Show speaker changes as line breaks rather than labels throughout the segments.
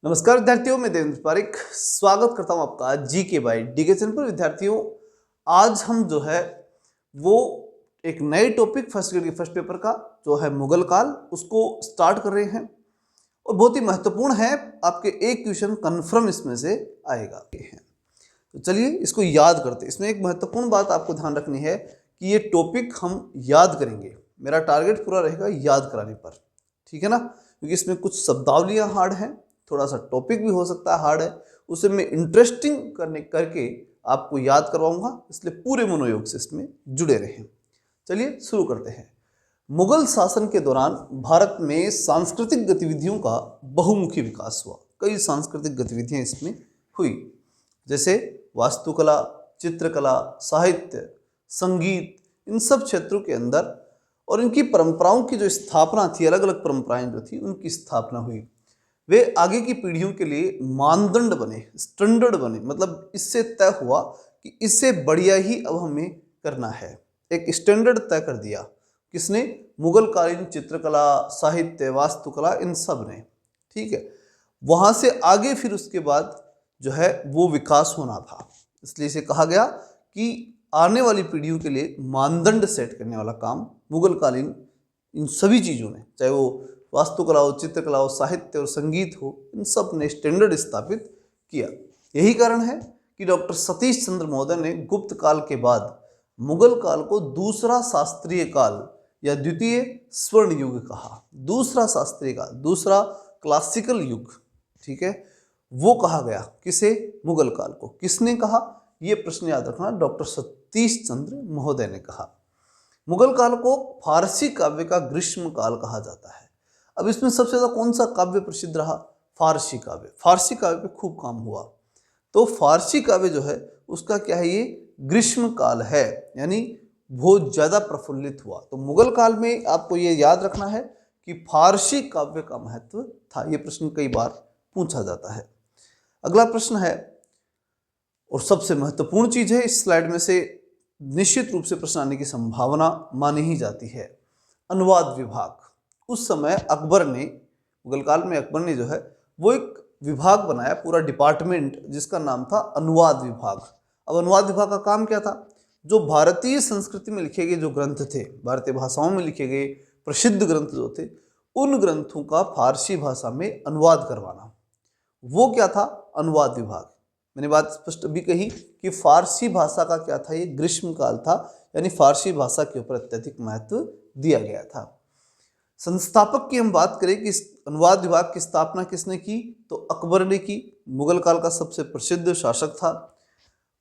नमस्कार विद्यार्थियों, मैं देवेंद्र पारिक स्वागत करता हूं आपका जी के बाई डीके चैनल पर। विद्यार्थियों, आज हम जो है वो एक नए टॉपिक फर्स्ट ग्रेड के फर्स्ट पेपर का जो है मुगल काल उसको स्टार्ट कर रहे हैं और बहुत ही महत्वपूर्ण है। आपके एक क्वेश्चन कन्फर्म इसमें से आएगा। तो चलिए इसको याद करते हैं। इसमें एक महत्वपूर्ण बात आपको ध्यान रखनी है कि ये टॉपिक हम याद करेंगे। मेरा टारगेट पूरा रहेगा याद कराने पर, ठीक है ना, क्योंकि इसमें कुछ शब्दावलियां हार्ड हैं, थोड़ा सा टॉपिक भी हो सकता है हार्ड है, उसे मैं इंटरेस्टिंग करके आपको याद करवाऊंगा, इसलिए पूरे मनोयोग से इसमें जुड़े रहें। चलिए शुरू करते हैं। मुगल शासन के दौरान भारत में सांस्कृतिक गतिविधियों का बहुमुखी विकास हुआ। कई सांस्कृतिक गतिविधियां इसमें हुई, जैसे वास्तुकला, चित्रकला, साहित्य, संगीत, इन सब क्षेत्रों के अंदर, और इनकी परंपराओं की जो स्थापना थी, अलग अलग परंपराएं जो थी उनकी स्थापना हुई। वे आगे की पीढ़ियों के लिए मानदंड बने, स्टैंडर्ड बने, मतलब इससे तय हुआ कि इससे बढ़िया ही अब हमें करना है। एक स्टैंडर्ड तय कर दिया किसने? मुगल कालीन चित्रकला, साहित्य, वास्तुकला, इन सब ने, ठीक है। वहां से आगे फिर उसके बाद जो है वो विकास होना था, इसलिए इसे कहा गया कि आने वाली पीढ़ियों के लिए मानदंड सेट करने वाला काम मुगल कालीन इन सभी चीज़ों ने, चाहे वो वास्तुकला हो, चित्रकला हो, साहित्य और संगीत हो, इन सब ने स्टैंडर्ड स्थापित किया। यही कारण है कि डॉक्टर सतीश चंद्र महोदय ने गुप्त काल के बाद मुगल काल को दूसरा शास्त्रीय काल या द्वितीय स्वर्ण युग कहा। दूसरा शास्त्रीय काल, दूसरा क्लासिकल युग, ठीक है, वो कहा गया। किसे? मुगल काल को। किसने कहा? ये प्रश्न याद रखना, डॉक्टर सतीश चंद्र महोदय ने कहा। मुगल काल को फारसी काव्य का ग्रीष्म काल कहा जाता है। अब इसमें सबसे ज्यादा कौन सा काव्य प्रसिद्ध रहा? फारसी काव्य। फारसी काव्य पे खूब काम हुआ, तो फारसी काव्य जो है उसका क्या है, ये ग्रीष्म काल है, यानी बहुत ज्यादा प्रफुल्लित हुआ। तो मुगल काल में आपको ये याद रखना है कि फारसी काव्य का महत्व था। ये प्रश्न कई बार पूछा जाता है। अगला प्रश्न है, और सबसे महत्वपूर्ण चीज है इस स्लाइड में से, निश्चित रूप से प्रश्न आने की संभावना मानी ही जाती है, अनुवाद विभाग। उस समय अकबर ने, मुगल काल में अकबर ने जो है वो एक विभाग बनाया, पूरा डिपार्टमेंट, जिसका नाम था अनुवाद विभाग। अब अनुवाद विभाग का काम क्या था? जो भारतीय संस्कृति में लिखे गए जो ग्रंथ थे, भारतीय भाषाओं में लिखे गए प्रसिद्ध ग्रंथ जो थे, उन ग्रंथों का फारसी भाषा में अनुवाद करवाना, वो क्या था? अनुवाद विभाग। मैंने बात स्पष्ट अभी कही कि फारसी भाषा का क्या था, ये ग्रीष्म काल था, यानी फारसी भाषा के ऊपर अत्यधिक महत्व दिया गया था। संस्थापक की हम बात करें कि इस अनुवाद विभाग की स्थापना किसने की, तो अकबर ने की। मुगल काल का सबसे प्रसिद्ध शासक था।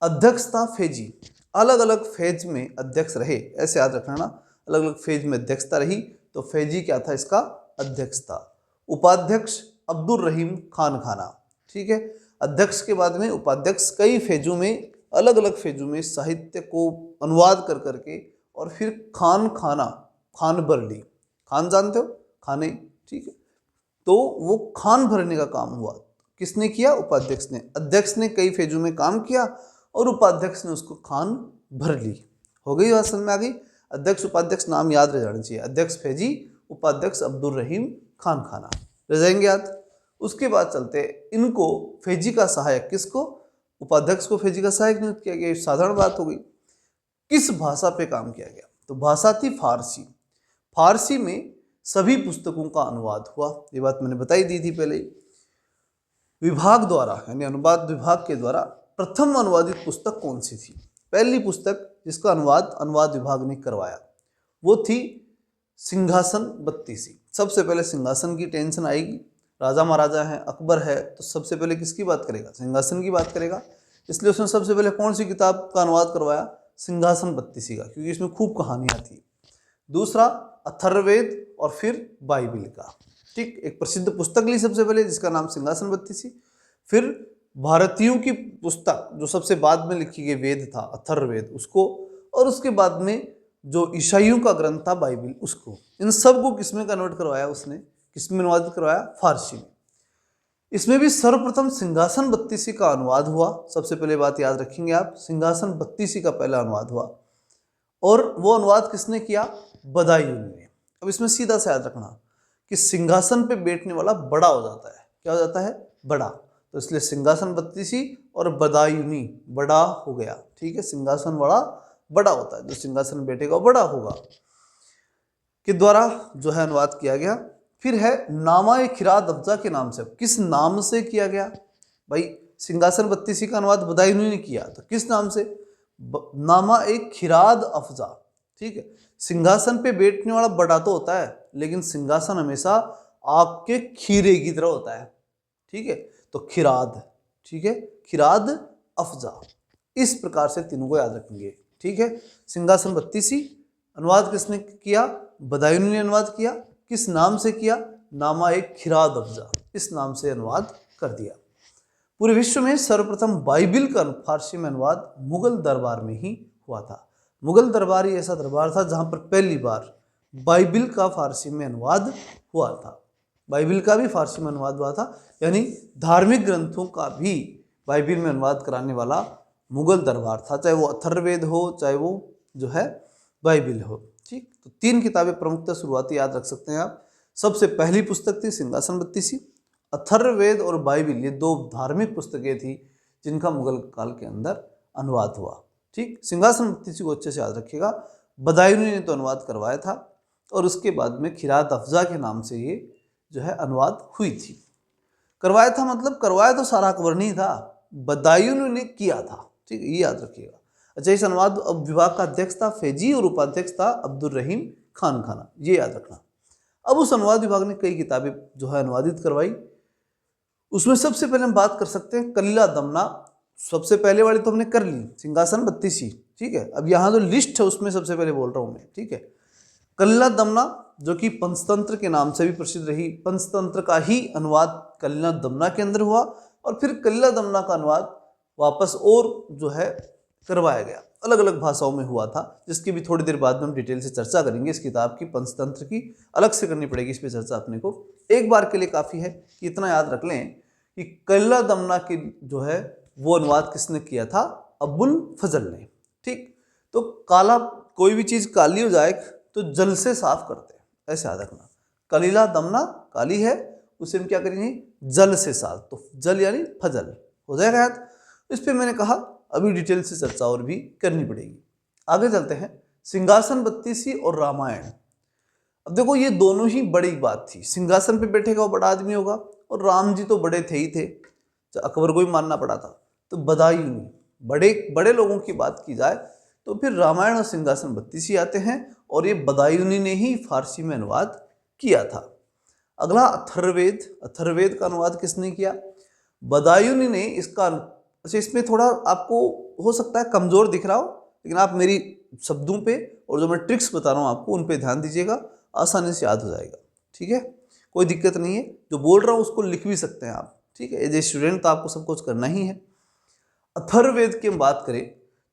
अध्यक्ष था फेजी। अलग अलग फेज में अध्यक्ष रहे, ऐसे याद रखना ना, अलग अलग फेज में अध्यक्षता रही, तो फेजी क्या था? इसका अध्यक्ष था। उपाध्यक्ष अब्दुल रहीम खान खाना, ठीक है। अध्यक्ष के बाद में उपाध्यक्ष, कई फेजों में, अलग अलग फेजों में साहित्य को अनुवाद कर करके, और फिर खान खाना, खान बरली, खान जानते हो, खाने, ठीक है, तो वो खान भरने का काम हुआ। किसने किया? उपाध्यक्ष ने। अध्यक्ष ने कई फेजों में काम किया और उपाध्यक्ष ने उसको खान भर ली। हो गई बात समझ में आ गई? अध्यक्ष उपाध्यक्ष नाम याद रह जाना चाहिए, अध्यक्ष फेजी, उपाध्यक्ष अब्दुल रहीम खान खाना, रह जाएंगे याद। उसके बाद चलते, इनको फेजी का सहायक, किसको? उपाध्यक्ष को फेजी का सहायक नियुक्त किया गया। साधारण बात हो गई। किस भाषा पे काम किया गया? तो भाषा थी फारसी। फारसी में सभी पुस्तकों का अनुवाद हुआ, ये बात मैंने बताई दी थी पहले। विभाग द्वारा, यानी अनुवाद विभाग के द्वारा प्रथम अनुवादित पुस्तक कौन सी थी? पहली पुस्तक जिसका अनुवाद अनुवाद विभाग ने करवाया वो थी सिंहासन बत्तीसी। सबसे पहले सिंहासन की टेंशन आएगी, राजा महाराजा हैं, अकबर है, तो सबसे पहले किसकी बात करेगा? सिंहासन की बात करेगा। इसलिए उसने सबसे पहले कौन सी किताब का अनुवाद करवाया? सिंहासन बत्तीसी का, क्योंकि इसमें खूब कहानियां थी। दूसरा अथर्ववेद और फिर बाइबिल का, ठीक, एक प्रसिद्ध पुस्तक ली सबसे पहले जिसका नाम सिंहासन बत्तीसी। फिर भारतीयों की पुस्तक जो सबसे बाद में लिखी गई वेद था, अथर्ववेद, उसको, और उसके बाद में जो ईसाइयों का ग्रंथ था बाइबिल, उसको। इन सब को किसमें कन्वर्ट करवाया उसने? किसमें अनुवादित करवाया? फारसी में। इसमें भी सर्वप्रथम सिंहासन बत्तीसी का अनुवाद हुआ। सबसे पहले बात याद रखेंगे आप, सिंहासन बत्तीसी का पहला अनुवाद हुआ, और वो अनुवाद किसने किया? बदायूं ने। अब इसमें सीधा सा याद रखना कि सिंहासन पे बैठने वाला बड़ा हो जाता है। क्या हो जाता है? बड़ा, तो इसलिए सिंहासन बत्तीसी और बदायूनी बड़ा हो गया। ठीक है, सिंहासन बड़ा होता है, जो सिंहासन बैठेगा वो बड़ा होगा, के द्वारा जो है अनुवाद किया गया। फिर है नामा-ए खिराद अफजा के नाम से। किस नाम से किया गया भाई? सिंहासन बत्तीसी का अनुवाद बदायूनी ने किया, तो किस नाम से? नामा-ए खिराद अफजा। ठीक है, सिंहासन पे बैठने वाला बड़ा तो होता है, लेकिन सिंहासन हमेशा आग के खीरे की तरह होता है। ठीक है, तो खिराद, ठीक है, खिराद अफजा, इस प्रकार से तीनों को याद रखेंगे। ठीक है, सिंहासन बत्तीसी अनुवाद किसने किया? बदायूनी ने अनुवाद किया। किस नाम से किया? नामा-ए खिराद अफजा, इस नाम से अनुवाद कर दिया। पूरे विश्व में सर्वप्रथम बाइबिल का फारसी में अनुवाद मुगल दरबार में ही हुआ था। मुगल दरबार ही ऐसा दरबार था जहां पर पहली बार बाइबिल का फारसी में अनुवाद हुआ था। बाइबिल का भी फारसी में अनुवाद हुआ था, यानी धार्मिक ग्रंथों का भी बाइबिल में अनुवाद कराने वाला मुगल दरबार था, चाहे वो अथर्ववेद हो, चाहे वो जो है बाइबिल हो। ठीक, तो 3 किताबें प्रमुखतः शुरुआती याद रख सकते हैं आप। सबसे पहली पुस्तक थी सिंहासन बत्तीसी। अथर्ववेद और बाइबिल ये 2 धार्मिक पुस्तकें थी जिनका मुगल काल के अंदर अनुवाद हुआ। ठीक, सिंहासन बत्तीसी को अच्छे से याद रखिएगा। बदायूनी ने तो अनुवाद करवाया था, और उसके बाद में खिरात अफजा के नाम से ये जो है अनुवाद हुई थी। करवाया था मतलब करवाया तो सारा अकबर नहीं था, बदायूनी ने किया था। ठीक है, ये याद रखिएगा। अच्छा, इस अनुवाद विभाग का अध्यक्ष था फैजी और उपाध्यक्ष था अब्दुल रहीम खान खाना, ये याद रखना। अब उस अनुवाद विभाग ने कई किताबें जो है अनुवादित करवाई। उसमें सबसे पहले हम बात कर सकते हैं कलिला दमना। सबसे पहले वाली तो हमने कर ली, सिंहासन बत्तीसी। ठीक है, अब यहाँ जो लिस्ट है उसमें सबसे पहले बोल रहा हूँ मैं। ठीक है, कलिला दमना जो कि पंचतंत्र के नाम से भी प्रसिद्ध रही, पंचतंत्र का ही अनुवाद कलिला दमना के अंदर हुआ, और फिर कलिला दमना का अनुवाद वापस और जो है करवाया गया, अलग अलग भाषाओं में हुआ था, जिसकी भी थोड़ी देर बाद में हम डिटेल से चर्चा करेंगे। इस किताब की पंचतंत्र की अलग से करनी पड़ेगी, इस पर चर्चा अपने को। एक बार के लिए काफ़ी है कि इतना याद रख लें कि कलिला दमना की जो है वो अनुवाद किसने किया था? अबुल फजल ने। ठीक, तो काला कोई भी चीज़ काली हो जाए तो जल से साफ करते हैं, ऐसे याद रखना। कलिला दमना काली है, उसे हम क्या करेंगे? जल से साफ, तो जल यानी फजल हो जाएगा याद। इस पर मैंने कहा अभी डिटेल से चर्चा और भी करनी पड़ेगी। आगे चलते हैं, सिंहासन बत्तीसी और रामायण। अब देखो ये दोनों ही बड़ी बात थी। सिंहासन पे बैठेगा वो बड़ा आदमी होगा, और राम जी तो बड़े थे ही थे, अकबर को भी मानना पड़ा था। तो बदायूनी बड़े बड़े लोगों की बात की जाए तो फिर रामायण और सिंहासन बत्तीसी आते हैं, और ये बदायूनी ने ही फारसी में अनुवाद किया था। अगला अथर्ववेद। अथर्ववेद का अनुवाद किसने किया? बदायूनी ने इसका। अच्छा, इसमें थोड़ा आपको हो सकता है कमज़ोर दिख रहा हो, लेकिन आप मेरी शब्दों पे और जो मैं ट्रिक्स बता रहा हूँ आपको उन पे ध्यान दीजिएगा, आसानी से याद हो जाएगा। ठीक है, कोई दिक्कत नहीं है। जो बोल रहा हूँ उसको लिख भी सकते हैं आप। ठीक है, एज ए स्टूडेंट तो आपको सब कुछ करना ही है। अथर्ववेद की हम बात करें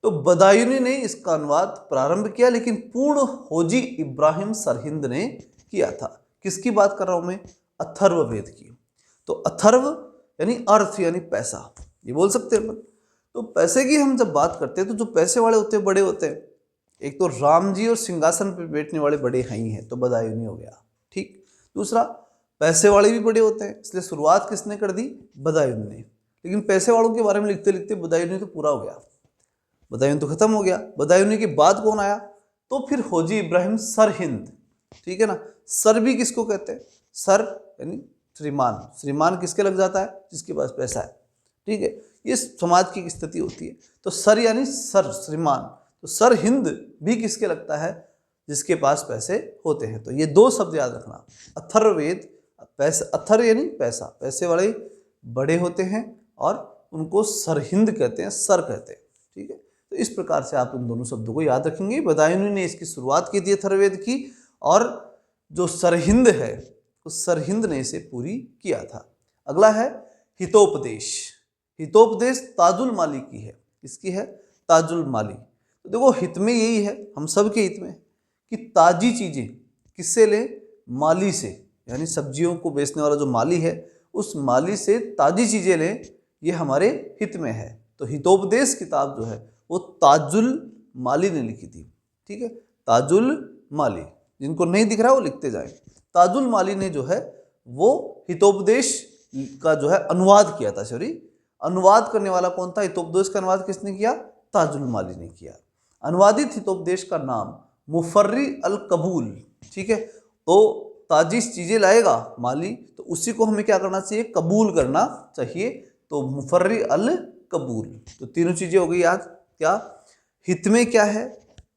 तो बदायूनी ने इसका अनुवाद प्रारंभ किया, लेकिन पूर्ण होजी इब्राहिम सरहिंद ने किया था। किसकी बात कर रहा हूँ मैं? अथर्ववेद की। तो अथर्व यानी अर्थ यानी पैसा, ये बोल सकते हैं अपन। तो पैसे की हम जब बात करते हैं तो जो पैसे वाले होते हैं बड़े होते हैं। एक तो राम जी और सिंहासन पर बैठने वाले बड़े हैं ही हैं, तो बदायूनी हो गया। ठीक, दूसरा पैसे वाले भी बड़े होते हैं, इसलिए शुरुआत किसने कर दी? बदायूनी ने। लेकिन पैसे वालों के बारे में लिखते लिखते बदायूनी तो पूरा हो गया, बदायूनी तो खत्म हो गया। बदायूनी के बाद कौन आया? तो फिर होजी इब्राहिम सरहिंद। ठीक है ना, सर भी किसको कहते हैं? सर यानी श्रीमान। श्रीमान किसके लग जाता है? जिसके पास पैसा है। ठीक है, ये समाज की स्थिति होती है। तो सर यानी सर, श्रीमान। तो सर हिंद भी किसके लगता है? जिसके पास पैसे होते हैं। तो ये 2 शब्द याद रखना। अथर्ववेद, पैसा, अथर यानी पैसा, पैसे वाले बड़े होते हैं और उनको सरहिंद कहते हैं, सर कहते हैं। ठीक है, तो इस प्रकार से आप इन दोनों शब्दों को याद रखेंगे। बदायूनी ने इसकी शुरुआत की थी अथर्ववेद की, और जो सरहिंद है उस सरहिंद ने इसे पूरी किया था। अगला है हितोपदेश। हितोपदेश ताजुल माली की है। किसकी है? ताजुल माली। तो देखो हित में यही है, हम सब के हित में, कि ताजी चीज़ें किससे लें? माली से, यानी सब्जियों को बेचने वाला जो माली है उस माली से ताजी चीज़ें लें, ये हमारे हित में है। तो हितोपदेश किताब जो है वो ताजुल माली ने लिखी थी। ठीक है, ताजुल माली, जिनको नहीं दिख रहा वो लिखते जाएं। ताजुल माली ने जो है वो हितोपदेश का जो है अनुवाद किया था। सॉरी, अनुवाद करने वाला कौन था? हितोपदेश का अनुवाद किसने किया? ताजुल माली ने किया। अनुवादित हितोपदेश का नाम मुफर्री अल कबूल। ठीक है, तो ताजिश चीजें लाएगा माली, तो उसी को हमें क्या करना चाहिए? कबूल करना चाहिए। तो मुफर्री अल कबूल। तो तीनों चीजें हो गई आज। क्या हित में क्या है?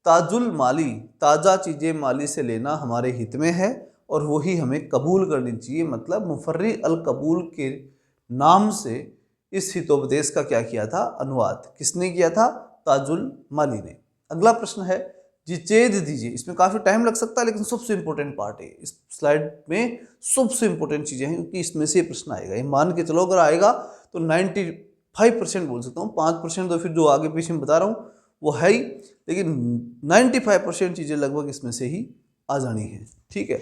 ताजुल माली, ताजा चीजें माली से लेना हमारे हित में है और वही हमें कबूल करनी चाहिए। मतलब मुफर्री अल कबूल के नाम से इस हितोपदेश का क्या किया था? अनुवाद किसने किया था? ताजुल माली ने। अगला प्रश्न है जिचेद दीजिए। इसमें काफी टाइम लग सकता है लेकिन सबसे इंपॉर्टेंट पार्ट है इस स्लाइड में, सबसे इंपॉर्टेंट चीजें हैं क्योंकि इसमें से प्रश्न आएगा। ये मान के चलो अगर आएगा तो 95% बोल सकता हूँ, 5% तो फिर जो आगे पीछे में बता रहा हूँ वो है ही, लेकिन 95% चीजें लगभग इसमें से ही आ जानी है। ठीक है,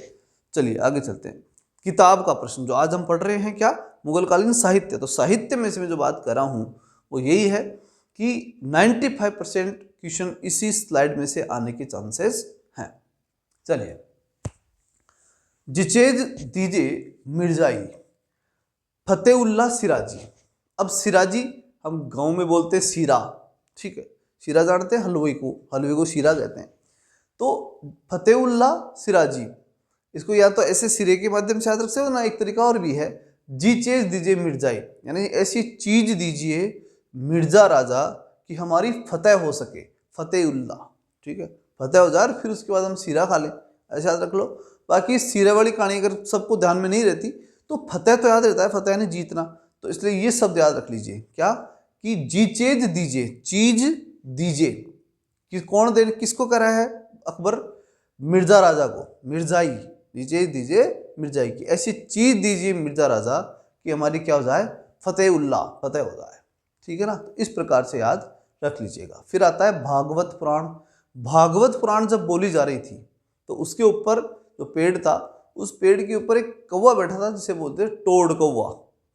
चलिए आगे चलते हैं। किताब का प्रश्न जो आज हम पढ़ रहे हैं, क्या? मुगलकालीन साहित्य। तो साहित्य में से मैं जो बात कर रहा हूँ वो यही है कि 95% क्वेश्चन इसी स्लाइड में से आने के चांसेस हैं। चलिए, जिचेद दीजिए मिर्जाई, फतेउल्लाह सिराजी। अब सिराजी हम गांव में बोलते हैं सीरा। ठीक है, सीरा जानते हैं? हलवे को सीरा कहते हैं। तो फतेउल्लाह सिराजी, इसको या तो ऐसे सिरे के माध्यम से याद रख सकते हो ना, एक तरीका और भी है, जी चीज दीजिए मिर्जाई, यानी ऐसी चीज दीजिए मिर्जा राजा कि हमारी फतेह हो सके। फतेउल्लाह, ठीक है, फतेह हो जाए फिर उसके बाद हम सीरा खा लें, ऐसे याद रख लो। बाकी सीरे वाली कहानी अगर सबको ध्यान में नहीं रहती तो फतेह तो याद रहता है, फतेह ने जीतना, तो इसलिए ये शब्द याद रख लीजिए। क्या? कि जी चीज दीजिए, चीज दीजिए, कि कौन दे, किसको कह रहा है? अकबर मिर्जा राजा को, मिर्जाई दीजिए मिर्जाई की, ऐसी चीज दीजिए मिर्जा राजा कि हमारी क्या हो जाए? फतेह हो जाए। ठीक है ना, तो इस प्रकार से याद रख लीजिएगा। फिर आता है भागवत पुराण। भागवत पुराण जब बोली जा रही थी तो उसके ऊपर जो पेड़ था, उस पेड़ के ऊपर एक कौवा बैठा था जिसे बोलते हैं टोड कौवा।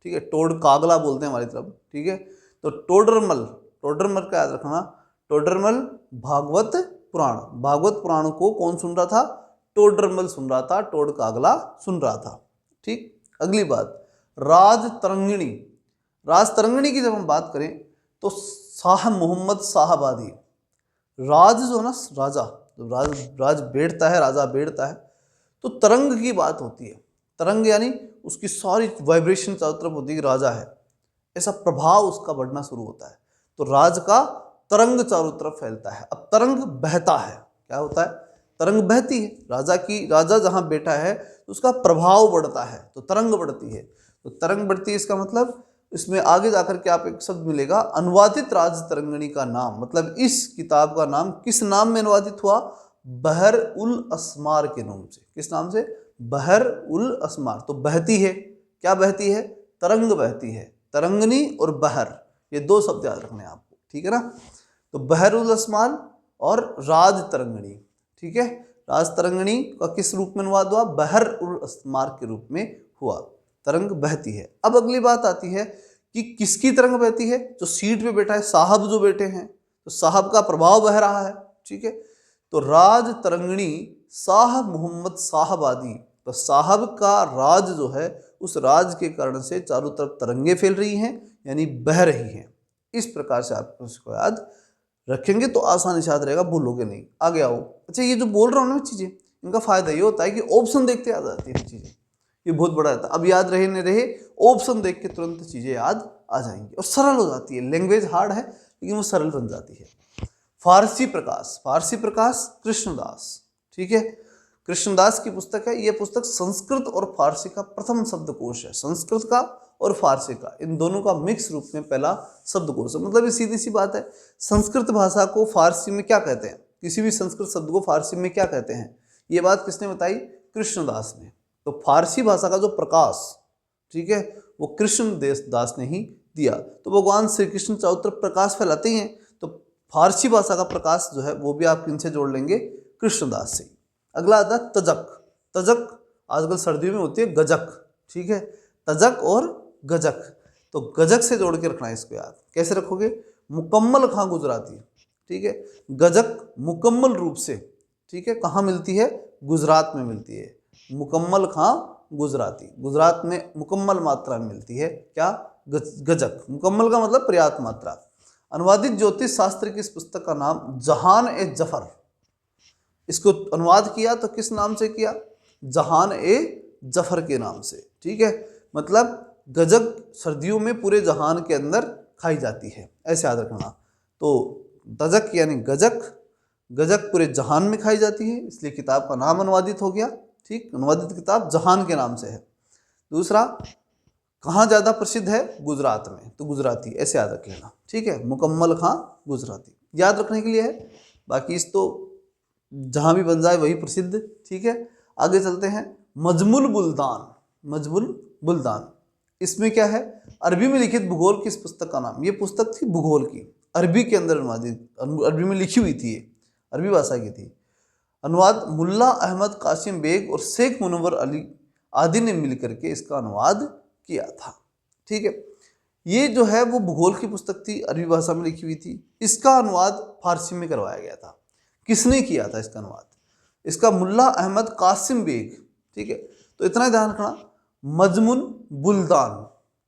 ठीक है, टोड कागला बोलते हैं हमारी तरफ। ठीक है, तो टोडरमल का याद रखना, टोडरमल भागवत पुराण। भागवत पुराण को कौन सुन रहा था? टोडरमल सुन रहा था, टोड कागला सुन रहा था। ठीक, अगली बात राज तरंगिणी। राज तरंगिणी की जब हम बात करें तो शाह मोहम्मद शाहबादी, राज जो ना राजा, जब राज बैठता है, राजा बैठता है तो तरंग की बात होती है। तरंग यानी उसकी सारी वाइब्रेशन चारों तरफ होती है कि राजा है, ऐसा प्रभाव उसका बढ़ना शुरू होता है। तो राज का तरंग चारों तरफ फैलता है। अब तरंग बहता है, क्या होता है? तरंग बहती है। राजा जहां बैठा है तो उसका प्रभाव बढ़ता है, तो तरंग बढ़ती है। तो तरंग बढ़ती है, इसका मतलब इसमें आगे जाकर के आप एक शब्द मिलेगा अनुवादित राज तरंगिणी का नाम। मतलब इस किताब का नाम किस नाम में अनुवादित हुआ? बहर उल अस्मार के नाम से। किस नाम से? बहर उल अस्मार। तो बहती है, क्या बहती है? तरंग बहती है। तरंगनी और बहर, ये दो शब्द याद रखने हैं आपको। ठीक है ना, तो बहर उल अस्मार और राज तरंगिणी। ठीक है, राज तरंगिणी का किस रूप में अनुवाद हुआ? बहर उल अस्मार के रूप में हुआ। तरंग बहती है। अब अगली बात आती है कि किसकी तरंग बहती है? जो सीट पे बैठा है, साहब जो बैठे हैं, तो साहब का प्रभाव बह रहा है। ठीक है, तो राज तरंगिणी शाह मोहम्मद शाहबादी, तो साहब का राज जो है, उस राज के कारण से चारों तरफ तरंगे फैल रही हैं, यानी बह रही हैं। इस प्रकार से आप उसको याद रखेंगे तो आसानी से याद रहेगा, भूलोगे नहीं। आगे आओ। अच्छा, ये जो बोल रहा हूँ ना चीजें, इनका फायदा ये होता है कि ऑप्शन देखते याद आती है चीजें, ये बहुत बड़ा रहता है। अब याद रहे न रहे, ऑप्शन देख के तुरंत चीजें याद आ जाएंगी और सरल हो जाती है। लैंग्वेज हार्ड है लेकिन वो सरल बन जाती है। फारसी प्रकाश कृष्णदास। ठीक है, कृष्णदास की पुस्तक है। यह पुस्तक संस्कृत और फारसी का प्रथम शब्दकोश है। संस्कृत का और फारसी का, इन दोनों का मिक्स रूप में पहला शब्दकोश है। मतलब ये सीधी सी बात है, संस्कृत भाषा को फारसी में क्या कहते हैं? किसी भी संस्कृत शब्द को फारसी में क्या कहते हैं? ये बात किसने बताई? कृष्णदास ने। तो फारसी भाषा का जो प्रकाश, ठीक है, वो कृष्णदास ने ही दिया। तो भगवान श्री कृष्ण चारों तरफ प्रकाश फैलाते हैं, तो फारसी भाषा का प्रकाश जो है वो भी आप किनसे जोड़ लेंगे? कृष्णदास से। अगला आता है तजक आजकल सर्दियों में होती है गजक। ठीक है, तजक और गजक, तो गजक से जोड़ के रखना है इसको याद। कैसे रखोगे? मुकम्मल खां गुजराती। ठीक है, गजक मुकम्मल रूप से, ठीक है, कहाँ मिलती है? गुजरात में मिलती है। मुकम्मल खां गुजराती। गुजरात में मुकम्मल मात्रा में मिलती है क्या? गजक। मुकम्मल का मतलब पर्याप्त मात्रा। अनुवादित ज्योतिष शास्त्र की इस पुस्तक का नाम जहान ए जफर। इसको अनुवाद किया तो किस नाम से किया? जहान ए जफर के नाम से। ठीक है, मतलब गजक सर्दियों में पूरे जहान के अंदर खाई जाती है, ऐसे याद रखना। तो दजक यानी गजक, गजक पूरे जहान में खाई जाती है, इसलिए किताब का नाम अनुवादित हो गया। ठीक, अनुवादित किताब जहान के नाम से है। दूसरा, कहाँ ज़्यादा प्रसिद्ध है? गुजरात में, तो गुजराती ऐसे याद रख लेना। ठीक है, मुकम्मल खां गुजराती याद रखने के लिए है, बाकी इस तो जहाँ भी बन जाए वही प्रसिद्ध। ठीक है, आगे चलते हैं। मजमुल बुल्दान। मजमुल बुल्दान, इसमें क्या है? अरबी में लिखित भूगोल की इस पुस्तक का नाम। ये पुस्तक थी भूगोल की, अरबी के अंदर अनुवादित, अरबी में लिखी हुई थी, ये अरबी भाषा की थी। अनुवाद मुल्ला अहमद कासिम बेग और शेख मुनव्वर अली आदि ने मिलकर के इसका अनुवाद किया था। ठीक है, ये जो है वो भूगोल की पुस्तक थी, अरबी भाषा में लिखी हुई थी। इसका अनुवाद फारसी में करवाया गया था। किसने किया था इसका अनुवाद? इसका मुल्ला अहमद कासिम बेग। ठीक है, तो इतना ध्यान रखना। मजमुन बुल्दान,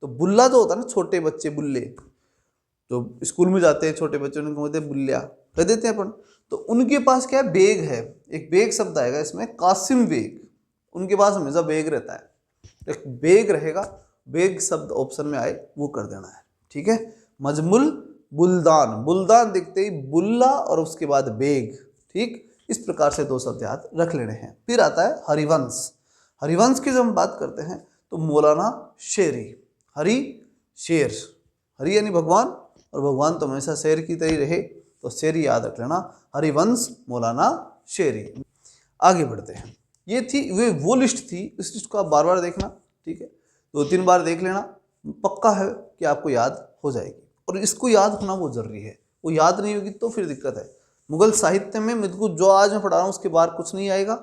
तो बुल्ला जो होता है ना, छोटे बच्चे, बुल्ले, तो स्कूल में जाते हैं छोटे बच्चे, उनको कहते हैं बुल्लिया, कह देते हैं अपन। तो उनके पास क्या है? बेग है। एक बेग शब्द आएगा इसमें, कासिम बेग, उनके पास हमेशा बेग रहता है, एक बेग रहेगा। बेग शब्द ऑप्शन में आए वो कर देना है। ठीक है, मजमुल बुल्दान, बुल्दान दिखते ही बुल्ला और उसके बाद बेग। ठीक, इस प्रकार से दो शब्द याद रख लेने हैं। फिर आता है हरिवंश। हरिवंश की जब हम बात करते हैं तो मौलाना शेरी, हरि शेर, हरि यानी भगवान, और भगवान तो हमेशा शेर की तरह रहे, तो शेरी याद रख लेना। हरिवंश मौलाना शेरी। आगे बढ़ते हैं। ये थी वो लिस्ट थी, इस लिस्ट को आप बार बार देखना। ठीक है, 2-3 बार देख लेना, पक्का है कि आपको याद हो जाएगी। और इसको याद होना बहुत जरूरी है, वो याद नहीं होगी तो फिर दिक्कत है। मुगल साहित्य में मुझको जो आज मैं पढ़ा रहा हूँ उसके बाहर कुछ नहीं आएगा,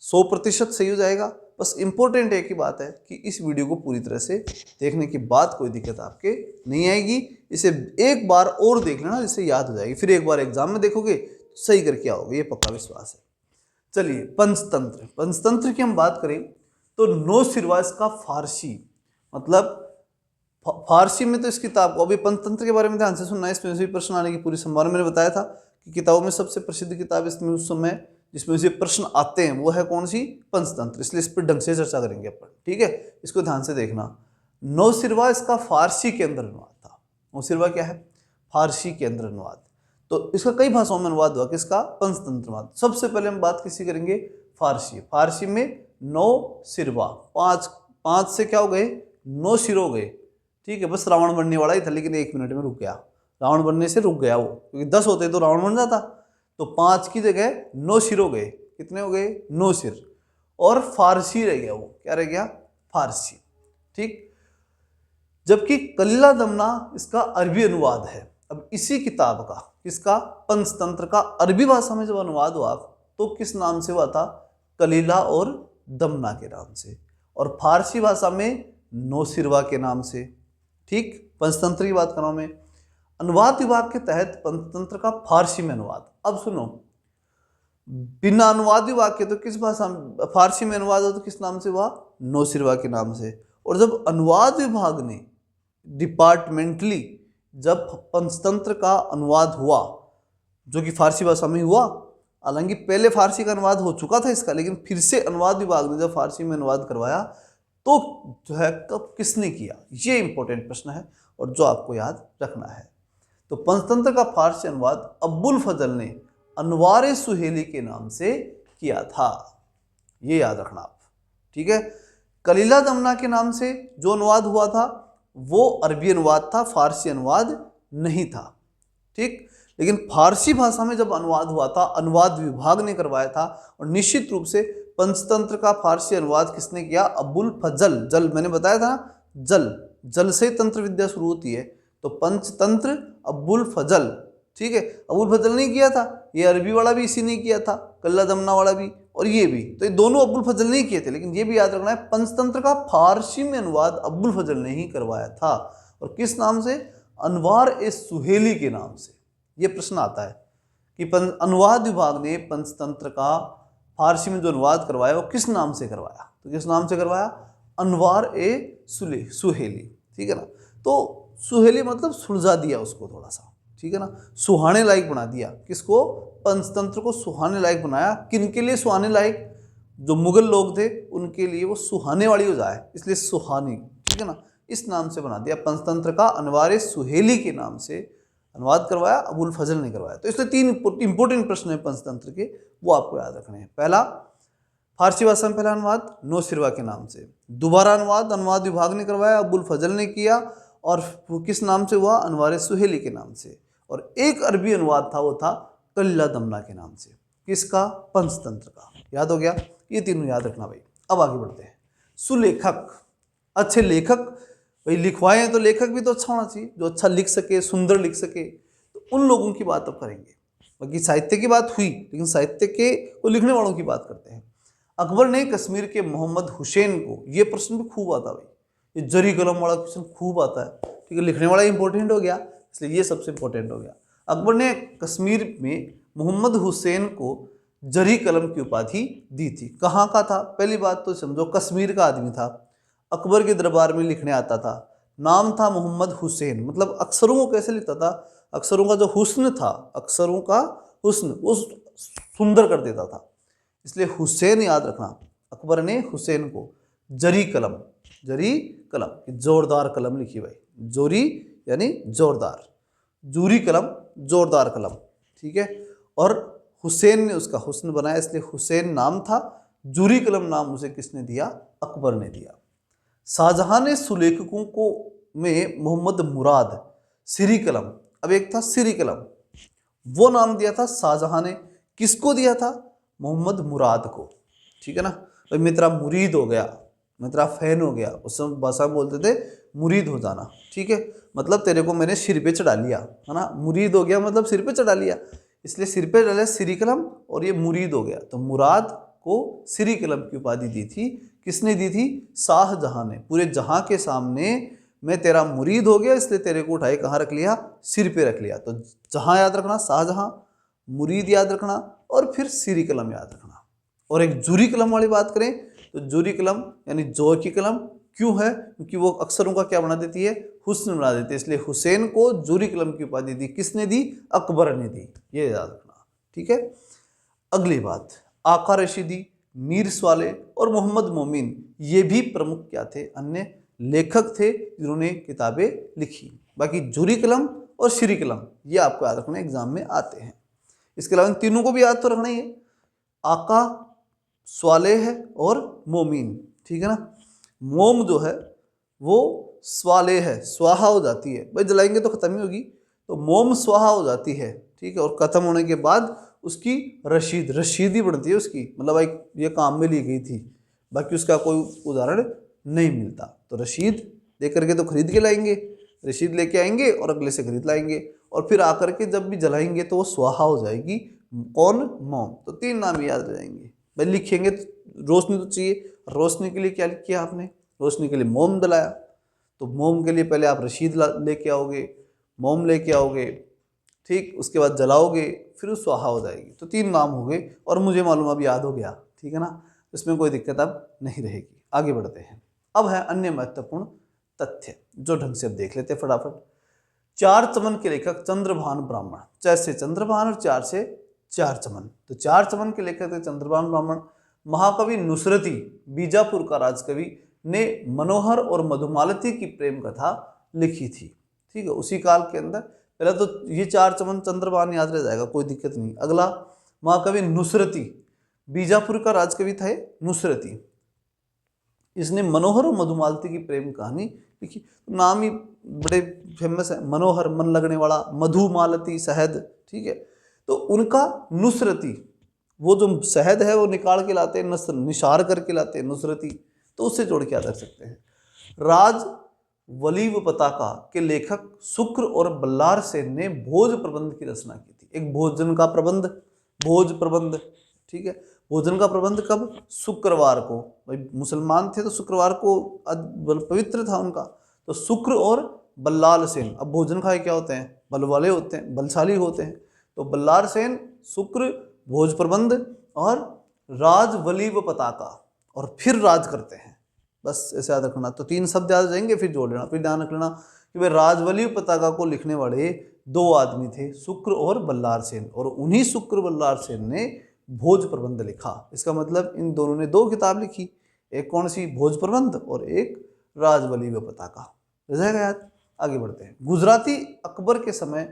100% सही हो जाएगा। बस इंपॉर्टेंट एक ही बात है कि इस वीडियो को पूरी तरह से देखने के बाद कोई दिक्कत आपके नहीं आएगी। इसे एक बार और देख लेना, जिससे याद हो जाएगी। फिर एक बार एग्जाम में देखोगे तो सही करके आओगे, ये पक्का विश्वास है। चलिए, पंचतंत्र। पंचतंत्र की हम बात करें तो नौशिरवा इसका फारसी, मतलब फारसी में तो इस किताब को, अभी पंचतंत्र के बारे में ध्यान से सुनना है, इसमें से भी प्रश्न आने की पूरी संभावना। मैंने बताया था कि किताबों में सबसे प्रसिद्ध किताब इसमें उस समय जिसमें से प्रश्न आते हैं वो है कौन सी? पंचतंत्र। इसलिए इस पर ढंग से चर्चा करेंगे अपन। ठीक है, इसको ध्यान से देखना। नौशिरवा इसका फारसी के अंदर अनुवाद था। नौशिरवा क्या है? फारसी के अंदर अनुवाद। तो इसका कई भाषाओं में अनुवाद हुआ, किसका? पंचतंत्र अनुवाद। सबसे पहले हम बात किसी करेंगे? फारसी। फारसी में नौशिरवा, पांच से क्या हो गए? 9 सिर हो गए। ठीक है, बस रावण बनने वाला ही था, लेकिन 1 मिनट में रुक गया, रावण बनने से रुक गया वो, क्योंकि 10 होते तो रावण बन जाता। तो 5 की जगह 9 सिर हो गए। कितने हो गए? 9 सिर। और फारसी रह गया, वो क्या रह गया? फारसी। ठीक, जबकि कलीला दमना इसका अरबी अनुवाद है। अब इसी किताब का, किसका? पंचतंत्र का अरबी भाषा में जब अनुवाद हुआ तो किस नाम से हुआ था? कलीला और दमना के नाम से, और फारसी भाषा में नौशिरवा के नाम से। ठीक, पंचतंत्र की बात कर रहा हूं मैं। अनुवाद विभाग के तहत पंचतंत्र का फारसी में अनुवाद। अब सुनो, बिना अनुवाद विभाग के तो किस भाषा में? फारसी में अनुवाद हो तो किस नाम से हुआ? नौशिरवा के नाम से। और जब अनुवाद विभाग ने डिपार्टमेंटली जब पंचतंत्र का अनुवाद हुआ, जो कि फारसी भाषा में हुआ, हालांकि पहले फारसी का अनुवाद हो चुका था इसका, लेकिन फिर से अनुवाद विभाग ने जब फारसी में अनुवाद करवाया तो जो है कब किसने किया? ये इंपॉर्टेंट प्रश्न है और जो आपको याद रखना है। तो पंचतंत्र का फारसी अनुवाद अब्बुल फजल ने अनवार सुहेली के नाम से किया था, ये याद रखना आप। ठीक है, कलीला दमना के नाम से जो अनुवाद हुआ था वो अरबी अनुवाद था, फारसी अनुवाद नहीं था। ठीक, लेकिन फारसी भाषा में जब अनुवाद हुआ था, अनुवाद विभाग ने करवाया था। और निश्चित रूप से पंचतंत्र का फारसी अनुवाद किसने किया? अब्बुल फजल। जल, मैंने बताया था ना, जल से तंत्र विद्या शुरू होती है, तो पंचतंत्र अब्बुल फजल। ठीक है, अब्बुल फजल ने किया था, ये अरबी वाला भी इसी ने किया था, कल्ला दमना वाला भी, और ये भी, तो ये दोनों अब्बुल फजल ने किए थे। लेकिन ये भी याद रखना है, पंचतंत्र का फारसी में अनुवाद अब्बुल फजल ने ही करवाया था। और किस नाम से? अनवार ए सुहेली के नाम से। ये प्रश्न आता है कि अनुवाद विभाग ने पंचतंत्र का फारसी में जो अनुवाद करवाया वो किस नाम से करवाया? तो किस नाम से करवाया? अनवार ए सुहेली, ठीक है ना। तो सुहेली मतलब सुलझा दिया उसको थोड़ा सा, ठीक है ना, सुहाने लायक बना दिया। किसको? पंचतंत्र को सुहाने लायक बनाया। किनके लिए सुहाने लायक? जो मुगल लोग थे उनके लिए वो सुहाने वाली हो जाए, इसलिए सुहानी, ठीक है ना, इस नाम से बना दिया। पंचतंत्र का अनवार ए सुहेली के नाम से अनुवाद करवाया, अबुल फजल ने करवाया। तो इसलिए 3 इंपोर्टेंट प्रश्न है पंचतंत्र के, वो आपको याद रखने हैं। पहला, फारसी भाषा में पहला अनुवाद नौशिरवा के नाम से। दोबारा अनुवाद विभाग ने करवाया, अबुल फजल ने किया, और किस नाम से हुआ? अनवार सुहेली के नाम से। और एक अरबी अनुवाद था, वो था कल्ला दमना के नाम से। किसका? पंचतंत्र का। याद हो गया? ये तीनों याद रखना भाई। अब आगे बढ़ते हैं। सुलेखक, अच्छे लेखक भाई लिखवाए हैं तो लेखक भी तो अच्छा होना चाहिए, जो अच्छा लिख सके, सुंदर लिख सके। तो उन लोगों की बात अब करेंगे। बाकी साहित्य की बात हुई, लेकिन साहित्य के को लिखने वालों की बात करते हैं। अकबर ने कश्मीर के मोहम्मद हुसैन को, ये प्रश्न भी खूब आता भाई, ये जरी कलम वाला क्वेश्चन खूब आता है, ठीक है। लिखने वाला इंपॉर्टेंट हो गया, इसलिए ये सबसे इंपॉर्टेंट हो गया। अकबर ने कश्मीर में मोहम्मद हुसैन को जरी कलम की उपाधि दी थी। कहाँ का था? पहली बात तो समझो, कश्मीर का आदमी था, अकबर के दरबार में लिखने आता था, नाम था मोहम्मद हुसैन। मतलब अक्षरों को कैसे लिखता था? अक्षरों का जो हुस्न था, अक्षरों का हुस्न वो सुंदर कर देता था, इसलिए हुसैन याद रखना। अकबर ने हुसैन को जरी कलम की जोरदार कलम लिखी भाई। जोरी यानी जोरदार, जूरी कलम जोरदार कलम, ठीक है। और हुसैन ने उसका हुस्न बनाया, इसलिए हुसैन नाम था। जूरी कलम नाम उसे किसने दिया? अकबर ने दिया। शाहजहां ने सुलेखकों को में मोहम्मद मुराद सिरी कलम, अब एक था सिरी कलम, वो नाम दिया था शाहजहां ने। किसको दिया था? मोहम्मद मुराद को, ठीक है ना। तो मैं तेरा मुरीद हो गया, मैं तेरा फैन हो गया, उस समय भाषा में बोलते थे मुरीद हो जाना, ठीक है। मतलब तेरे को मैंने सिर पे चढ़ा लिया, है ना। मुरीद हो गया मतलब सिर पे चढ़ा लिया, इसलिए सिर पे डाला सिरी कलम, और ये मुरीद हो गया। तो मुराद को सिरी कलम की उपाधि दी थी। किसने दी थी? शाहजहां ने। पूरे जहां के सामने मैं तेरा मुरीद हो गया, इसलिए तेरे को उठाए कहाँ रख लिया? सिर पे रख लिया। तो जहां याद रखना, शाहजहां, मुरीद याद रखना, और फिर सिरी कलम याद रखना। और एक जूरी कलम वाली बात करें तो जूरी कलम यानी जोर की कलम क्यों है? क्योंकि वो अक्षरों का क्या बना देती है? हुस्न बना देती है, इसलिए हुसैन को जूरी कलम की उपाधि दी। किसने दी? अकबर ने दी, ये याद रखना, ठीक है। अगली बात, आका रशीदी, मीर स्वाले और मोहम्मद मोमिन, ये भी प्रमुख क्या थे? अन्य लेखक थे जिन्होंने किताबें लिखी। बाकी जूरी कलम और सिरी कलम ये आपको याद रखना, एग्जाम में आते हैं। इसके अलावा इन तीनों को भी याद तो रखना ही है, आका, स्वाले है और मोमीन, ठीक है ना। मोम जो है वो स्वाले है, स्वाहा हो जाती है भाई, जलाएंगे तो खत्म ही होगी, तो मोम स्वाहा हो जाती है, ठीक है। और खत्म होने के बाद उसकी रशीदी बनती है उसकी, मतलब भाई ये काम में ली गई थी, बाकी उसका कोई उदाहरण नहीं मिलता। तो रशीद दे करके तो खरीद के लाएंगे, रशीद लेके आएंगे और अगले से खरीद लाएंगे, और फिर आकर के जब भी जलाएंगे तो वो स्वाहा हो जाएगी। कौन? मोम। तो 3 नाम याद रह जाएंगे भाई। लिखेंगे तो रोशनी तो चाहिए, रोशनी के लिए क्या किया आपने? रोशनी के लिए मोम जलाया, तो मोम के लिए पहले आप रशीद लेके आओगे, मोम लेके आओगे, ठीक, उसके बाद जलाओगे, फिर वो स्वाहा हो जाएगी। तो 3 नाम हो गए, और मुझे मालूम अब याद हो गया, ठीक है ना, इसमें कोई दिक्कत अब नहीं रहेगी। आगे बढ़ते हैं। अब है अन्य महत्वपूर्ण तथ्य, जो ढंग से अब देख लेते हैं फटाफट। 4 चमन के लेखक चंद्रभान ब्राह्मण, 4 से चंद्रभान और 4 से 4 चमन। तो 4 चमन के लेखक थे चंद्रभान ब्राह्मण। महाकवि नुसरती, बीजापुर का राजकवि, ने मनोहर और मधुमालती की प्रेम कथा लिखी थी, ठीक है, उसी काल के अंदर। पहले तो ये 4 चमन चंद्रभान याद रह जाएगा, कोई दिक्कत नहीं। अगला, महाकवि नुसरती, बीजापुर का राजकवि था नुसरती, इसने मनोहर और मधुमालती की प्रेम कहानी लिखी। नाम ही बड़े फेमस है, मनोहर मन लगने वाला, मधुमालती शहद, ठीक है। तो उनका नुसरती, वो जो शहद है वो निकाल के लाते हैं, निशार करके लाते हैं नुसरती, तो उससे जोड़ के याद रख सकते हैं। राज वलीव पताका के लेखक शुक्र और बल्लार सेन ने भोज प्रबंध की रचना की थी। एक भोजन का प्रबंध, भोज प्रबंध, ठीक है। भोजन का प्रबंध कब? शुक्रवार को, भाई मुसलमान थे तो शुक्रवार को पवित्र था उनका। तो शुक्र और बल्लाल सेन, अब भोजन खाए क्या होते हैं? बल वाले होते हैं, बलशाली होते हैं। तो बल्लार सेन, शुक्र, भोज प्रबंध और राजवली व पताका और फिर राज करते हैं। बस ऐसे याद रखना। तो 3 शब्द याद जाएंगे, फिर जोड़ लेना। फिर ध्यान रख लेना कि वे राजवली व पताका को लिखने वाले 2 आदमी थे, शुक्र और बल्लार सेन, और उन्हीं शुक्र बल्लार सेन ने भोज प्रबंध लिखा। इसका मतलब इन दोनों ने 2 किताब लिखी, एक कौन सी, भोज प्रबंध, और एक राजवली व पताका। रहेगा याद। आगे बढ़ते हैं। गुजराती अकबर के समय,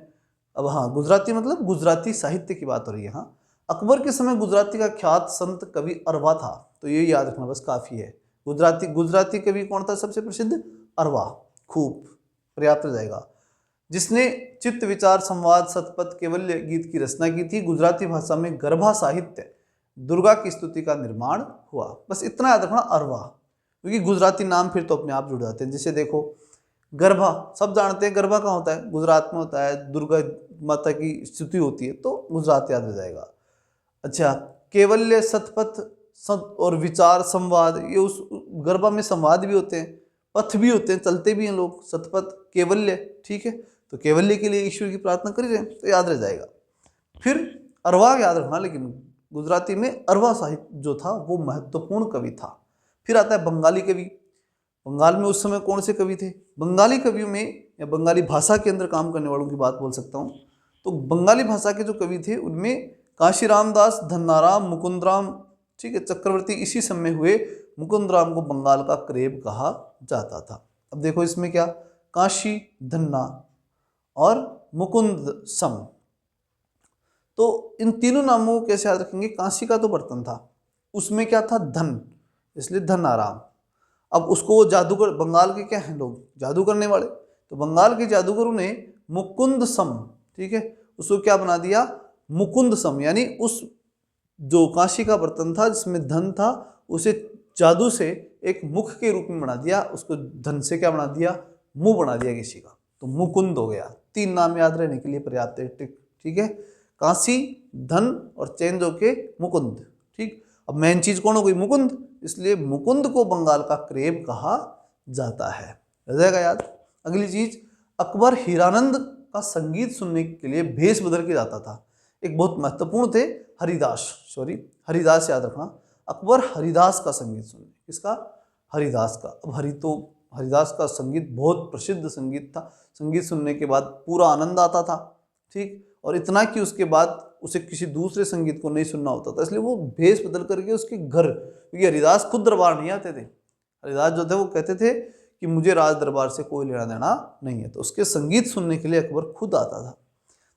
अब हाँ गुजराती मतलब गुजराती साहित्य की बात हो रही है। हाँ, अकबर के समय गुजराती का ख्यात संत कवि अरवा था। तो ये याद रखना बस काफ़ी है। गुजराती कवि कौन था सबसे प्रसिद्ध? अरवा। खूब पर्याप्त हो जाएगा। जिसने चित्त विचार संवाद सतपथ केवल्य गीत की रचना की थी। गुजराती भाषा में गर्भा साहित्य दुर्गा की स्तुति का निर्माण हुआ। बस इतना याद रखना अरवा, क्योंकि गुजराती नाम फिर तो अपने आप जुड़ जाते हैं। जैसे देखो गरबा, सब जानते हैं गरबा कहाँ होता है, गुजरात में होता है। दुर्गा माता की स्तुति होती है, तो गुजरात याद हो जाएगा। अच्छा, केवल्य सतपथ और विचार संवाद, ये उस गरबा में संवाद भी होते हैं, पथ भी होते हैं, चलते भी हैं लोग। सतपथ केवल्य, ठीक है, तो केवल्य के लिए ईश्वर की प्रार्थना कर रहे हैं, तो याद रह जाएगा। फिर अरवा याद रखना, लेकिन गुजराती में अरवा साहित्य जो था वो महत्वपूर्ण कवि था। फिर आता है बंगाली कवि। बंगाल में उस समय कौन से कवि थे? बंगाली कवियों में, या बंगाली भाषा के अंदर काम करने वालों की बात बोल सकता हूँ, तो बंगाली भाषा के जो कवि थे उनमें काशीराम दास, धन्नाराम, मुकुंदराम, ठीक है, चक्रवर्ती इसी समय हुए। मुकुंदराम को बंगाल का करेब कहा जाता था। अब देखो इसमें क्या, काशी, धन्ना और मुकुंद सम, तो इन तीनों नामों को कैसे याद रखेंगे? काशी का तो बर्तन था, उसमें क्या था? धन, इसलिए धनाराम। अब उसको वो जादूगर, बंगाल के क्या हैं लोग, जादू करने वाले, तो बंगाल के जादूगरों ने मुकुंद सम, ठीक है, उसको क्या बना दिया? मुकुंद सम, यानी उस जो काशी का बर्तन था जिसमें धन था, उसे जादू से एक मुख के रूप में बना दिया। उसको धन से क्या बना दिया? मुंह बना दिया किसी का, तो मुकुंद हो गया। 3 नाम याद रहने के लिए पर्याप्त है, ठीक है। काशी, धन और चेंज होके मुकुंद, ठीक। अब मेन चीज कौन हो गई? मुकुंद, इसलिए मुकुंद को बंगाल का करेब कहा जाता है। रह जाएगा याद। अगली चीज, अकबर हीरानंद का संगीत सुनने के लिए भेष बदल के जाता था। एक बहुत महत्वपूर्ण थे हरिदास याद रखना। अकबर हरिदास का संगीत सुनने, किसका? हरिदास का। अब हरिदास का संगीत बहुत प्रसिद्ध संगीत था। संगीत सुनने के बाद पूरा आनंद आता था, ठीक, और इतना कि उसके बाद उसे किसी दूसरे संगीत को नहीं सुनना होता था, इसलिए वो भेष बदल करके उसके घर, क्योंकि हरिदास खुद दरबार नहीं आते थे। हरिदास जो थे वो कहते थे कि मुझे राज दरबार से कोई लेना देना नहीं है, तो उसके संगीत सुनने के लिए अकबर खुद आता था।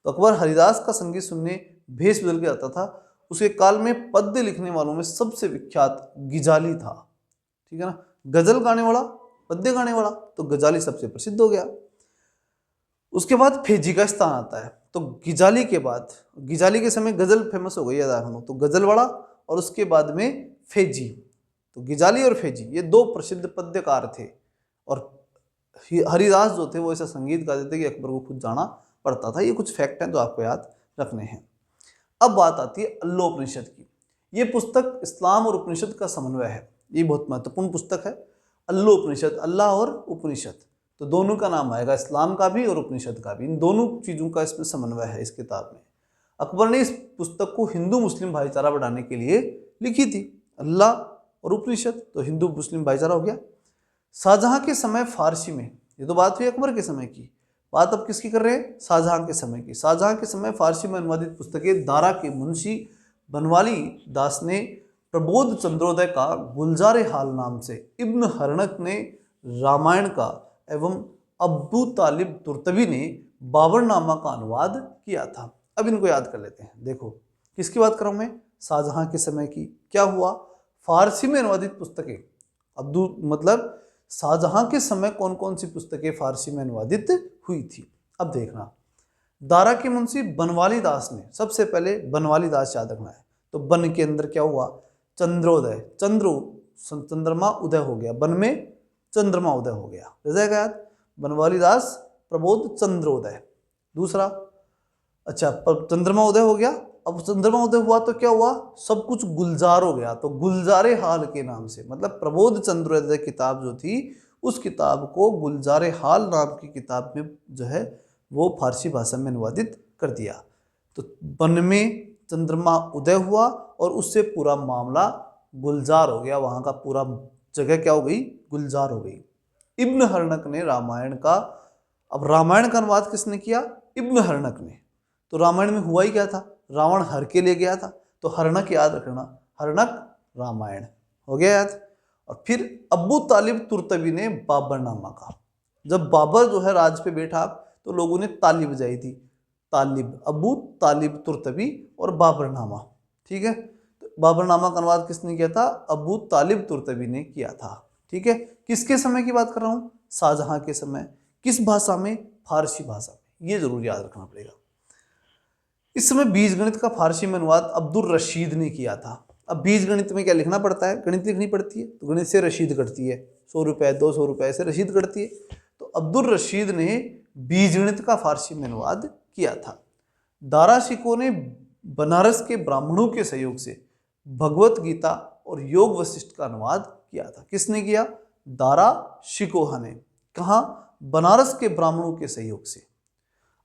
तो अकबर हरिदास का संगीत सुनने भेष बदल के आता था। उसके काल में पद्य लिखने वालों में सबसे विख्यात गिजाली था, ठीक है ना, गजल गाने वाला, पद्य गाने वाला, तो गजाली सबसे प्रसिद्ध हो गया। उसके बाद फेजी का स्थान आता है। तो गिजाली के बाद, गिजाली के समय गजल फेमस हो गई है, तो गजल वाला, और उसके बाद में फेजी। तो गिजाली और फेजी ये 2 प्रसिद्ध पद्यकार थे, और हरिदास जो थे वो ऐसा संगीत गाते थे कि अकबर को खुद जाना पड़ता था। ये कुछ फैक्ट हैं जो आपको याद रखने हैं। अब बात आती है अल्लोपनिषद की। ये पुस्तक इस्लाम और उपनिषद का समन्वय है। ये बहुत महत्वपूर्ण पुस्तक है। अल्लोपनिषद, अल्लाह और उपनिषद, तो दोनों का नाम आएगा, इस्लाम का भी और उपनिषद का भी। इन दोनों चीज़ों का इसमें समन्वय है इस किताब में। अकबर ने इस पुस्तक को हिंदू मुस्लिम भाईचारा बढ़ाने के लिए लिखी थी। अल्लाह और उपनिषद, तो हिंदू मुस्लिम भाईचारा हो गया। शाहजहां के समय फारसी में, ये तो बात हुई अकबर के समय की, बात अब किसकी कर रहे हैं? शाहजहां के समय की। शाहजहां के समय फारसी में अनुवादित पुस्तकें दारा के मुंशी बनवाली दास ने प्रबोध चंद्रोदय का गुलजार हाल नाम से, इब्न हरनक ने रामायण का, एवं अब्दू तालिब तुर्तवी ने बाबरनामा का अनुवाद किया था। अब इनको याद कर लेते हैं। देखो किसकी बात कर रहा हूं मैं? शाहजहां के समय की। क्या हुआ? फारसी में अनुवादित पुस्तकें, अब्दू मतलब शाहजहां के समय कौन कौन सी पुस्तकें फारसी में अनुवादित हुई थी। अब देखना, दारा के मुंशी बनवाली दास ने, सबसे पहले बनवाली दास याद रखना है। तो बन के अंदर क्या हुआ? चंद्रोदय, चंद्रमा उदय हो गया, बन में चंद्रमा उदय हो गया, रह जाएगा याद। बनवाली दास प्रबोध चंद्रोदय। दूसरा, अच्छा चंद्रमा उदय हो गया। अब चंद्रमा उदय हुआ तो क्या हुआ? सब कुछ गुलजार हो गया, तो गुलजारे हाल के नाम से, मतलब प्रबोध चंद्रोदय किताब जो थी, उस किताब को गुलजारे हाल नाम की किताब में जो है वो फारसी भाषा में अनुवादित कर दिया। तो बन में चंद्रमा उदय हुआ और उससे पूरा मामला गुलजार हो गया, वहाँ का पूरा जगह क्या हो गई, गुलजार हो गई। इब्न हरनक ने रामायण का, अब रामायण का अनुवाद किसने किया, इब्न हरनक ने। तो रामायण में हुआ ही क्या था, रावण हर के ले गया था, तो हरनक याद रखना, हरनक रामायण हो गया याद। और फिर अब्बू तालिब तुर्तबी ने बाबरनामा कहा। जब बाबर जो है राज पे बैठा तो लोगों ने ताली बजाई थी, तालिब, अब्बू तालिब तुर्तबी और बाबरनामा, ठीक है। तो बाबरनामा का अनुवाद किसने किया था, अब्बू तालिब तुर्तबी ने किया था, ठीक है। किसके समय की बात कर रहा हूँ, शाहजहां के समय। किस भाषा में, फारसी भाषा में, ये जरूर याद रखना पड़ेगा। इस समय बीज गणित का फारसी में अनुवाद अब्दुल रशीद ने किया था। अब बीज गणित में क्या लिखना पड़ता है, गणित लिखनी पड़ती है, तो गणित से रशीद कटती है, 100 रुपये 200 रुपये से रशीद कटती है। तो अब्दुल रशीद ने बीज गणित का फारसी में अनुवाद किया था। दारा शिकोह ने बनारस के ब्राह्मणों के सहयोग से भगवत गीता और योग वशिष्ठ का अनुवाद किया था। किसने किया, दारा शिकोह ने। कहाँ, बनारस के ब्राह्मणों के सहयोग से।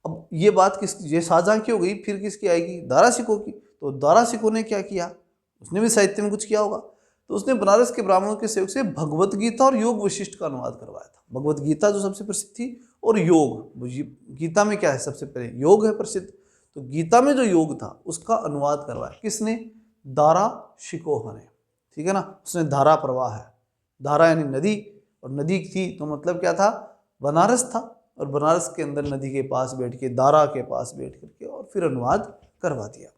अब ये बात ये शाहजहां की हो गई, फिर किसकी आएगी, दारा शिकोह की। तो दारा शिकोह ने क्या किया, उसने भी साहित्य में कुछ किया होगा, तो उसने बनारस के ब्राह्मणों के सहयोग से भगवत गीता और योग वशिष्ठ का अनुवाद करवाया था। भगवत गीता जो सबसे प्रसिद्ध थी, और योग, गीता में क्या है, सबसे पहले योग है प्रसिद्ध, तो गीता में जो योग था उसका अनुवाद करवाया किसने, दारा शिकोह ने, ठीक है ना। उसने धारा प्रवाह है, धारा यानी नदी, और नदी थी तो मतलब क्या था, बनारस था, और बनारस के अंदर नदी के पास बैठ के, दारा के पास बैठ करके और फिर अनुवाद करवा दिया।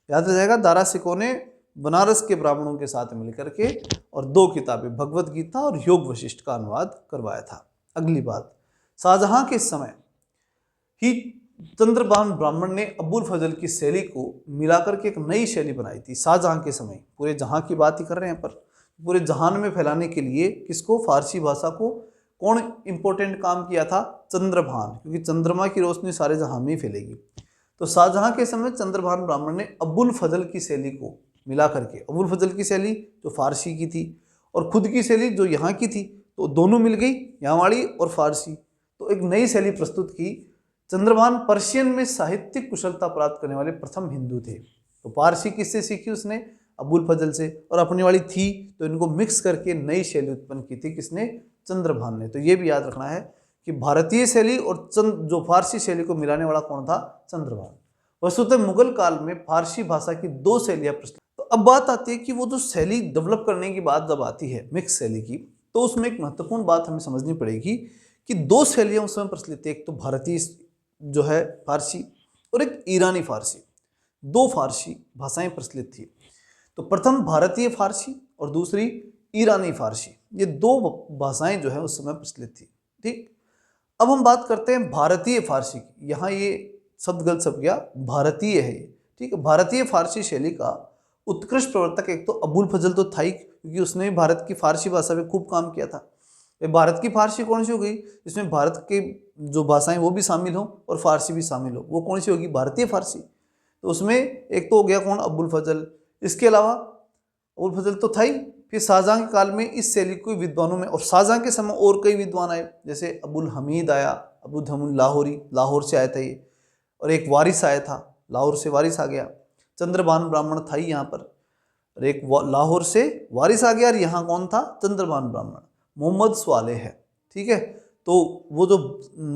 याद रह जाएगा, दारा शिकोह ने बनारस के ब्राह्मणों के साथ मिलकर के और 2 किताबें, भगवत गीता और योग वशिष्ठ का अनुवाद करवाया था। अगली बात, शाहजहां के समय ही चंद्रभान ब्राह्मण ने अबुल फजल की शैली को मिलाकर के एक नई शैली बनाई थी। शाहजहां के समय, पूरे जहां की बात ही कर रहे हैं, पर पूरे जहान में फैलाने के लिए किसको, फारसी भाषा को कौन इंपॉर्टेंट काम किया था, चंद्रभान, क्योंकि चंद्रमा की रोशनी सारे जहां में फैलेगी। तो शाहजहां के समय चंद्रभान ब्राह्मण ने अबुल फजल की शैली को मिला करके, अबुल फजल की शैली जो फारसी की थी और खुद की शैली जो यहाँ की थी, तो दोनों मिल गई, यहाँ वाली और फारसी, तो एक नई शैली प्रस्तुत की। चंद्रभान पर्शियन में साहित्यिक कुशलता प्राप्त करने वाले प्रथम हिंदू थे। तो फारसी किससे सीखी उसने, अबुल फजल से, और अपनी वाली थी तो इनको मिक्स करके नई शैली उत्पन्न की थी किसने, चंद्रभान ने। तो ये भी याद रखना है कि भारतीय शैली और जो फारसी शैली को मिलाने वाला कौन था, चंद्रभान। वस्तुतः मुगल काल में फारसी भाषा की 2 शैलियां प्रचलित। तो अब बात आती है कि वो जो शैली डेवलप करने की बात जब आती है मिक्स शैली की, तो उसमें एक महत्वपूर्ण बात हमें समझनी पड़ेगी कि 2 शैलियां उस समय प्रचलित थी, एक तो भारतीय जो है फारसी और एक ईरानी फारसी, 2 फारसी भाषाएं प्रचलित थी। तो प्रथम भारतीय फारसी और दूसरी ईरानी फारसी, ये 2 भाषाएं जो है उस समय प्रचलित थी, ठीक। अब हम बात करते हैं भारतीय फारसी की। यहाँ ये शब्द गलत छप गया, भारतीय है ये, ठीक है। भारतीय फारसी शैली का उत्कृष्ट प्रवर्तक एक तो अबुल फजल तो था ही, क्योंकि उसने भारत की फारसी भाषा में खूब काम किया था। भारत की फारसी कौन सी हो गई, जिसमें भारत के जो भाषाएं वो भी शामिल हो और फारसी भी शामिल हो, वो कौन सी होगी, भारतीय फारसी। तो उसमें एक तो हो गया कौन, अबुल फजल। इसके अलावा अबुल फजल तो था ही, फिर शाहजहां के काल में इस शैली को विद्वानों में, और शाहजहां के समय और कई विद्वान आए, जैसे अबुल हमीद आया, अबुल हमीद लाहौरी, लाहौर से आया था ये, और एक वारिस आया था, लाहौर से वारिस आ गया। चंद्रभान ब्राह्मण था ही यहाँ पर, और एक लाहौर से वारिस आ गया, और यहाँ कौन था, चंद्रभान ब्राह्मण, मोहम्मद स्वालेह है, ठीक है। तो वो जो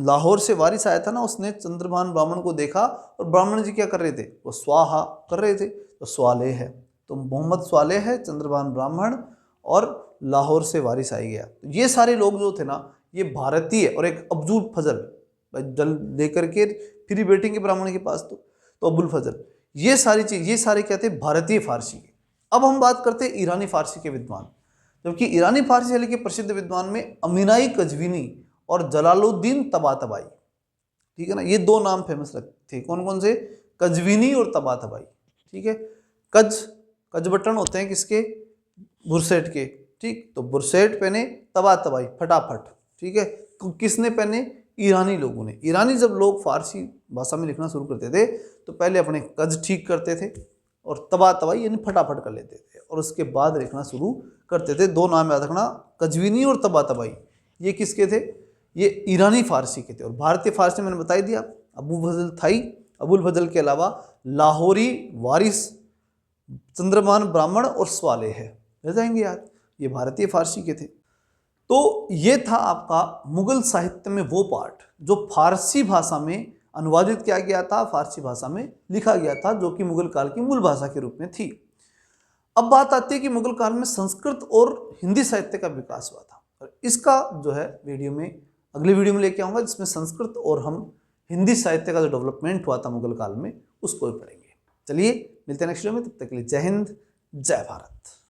लाहौर से वारिस आया था ना, उसने चंद्रभान ब्राह्मण को देखा, और ब्राह्मण जी क्या कर रहे थे, वो स्वाहा कर रहे थे, तो स्वालेह है, तो मोहम्मद स्वालेह है, चंद्रभान ब्राह्मण, और लाहौर से वारिस आ गया। तो ये सारे लोग जो थे ना, ये भारतीय, और एक अब्दुल फजल जल लेकर के फिर ही बैठेंगे ब्राह्मण के पास, तो अबुल फजल, ये सारी चीज, ये सारे क्या थे, भारतीय फारसी के। अब हम बात करते हैं ईरानी फारसी के विद्वान, जबकि ईरानी फारसी शैली के प्रसिद्ध विद्वान में अमीनाई कजवीनी और जलालुद्दीन तबातबाई, ठीक है ना, ये 2 नाम फेमस थे। कौन कौन से, कजवीनी और तबातबाई, ठीक है। कज बटन होते हैं किसके, बुरसेट के, ठीक। तो बुरसेट पहने, तबातबाई फटाफट, ठीक है। किसने पहने, ईरानी लोगों ने। ईरानी जब लोग फारसी भाषा में लिखना शुरू करते थे तो पहले अपने कज ठीक करते थे और तबातबाई यानी फटाफट कर लेते थे, और उसके बाद लिखना शुरू करते थे। 2 नाम याद रखना, कजवीनी और तबातबाई, ये किसके थे, ये ईरानी फारसी के थे। और भारतीय फारसी मैंने बता ही दिया, अबू फजल था ही, अबुल फजल के अलावा लाहौरी, वारिस, चंद्रमान ब्राह्मण और स्वाले है, रह जाएंगे याद, ये भारतीय फारसी के थे। तो ये था आपका मुगल साहित्य में वो पार्ट जो फारसी भाषा में अनुवादित किया गया था, फारसी भाषा में लिखा गया था, जो कि मुगल काल की मूल भाषा के रूप में थी। अब बात आती है कि मुगल काल में संस्कृत और हिंदी साहित्य का विकास हुआ था, और इसका जो है वीडियो में अगले वीडियो में लेके आऊँगा, जिसमें संस्कृत और हम हिंदी साहित्य का जो डेवलपमेंट हुआ था मुगल काल में उसको भी पढ़ेंगे। चलिए मिलते हैं नेक्स्ट वीडियो में, तब तक के लिए जय हिंद, जय भारत।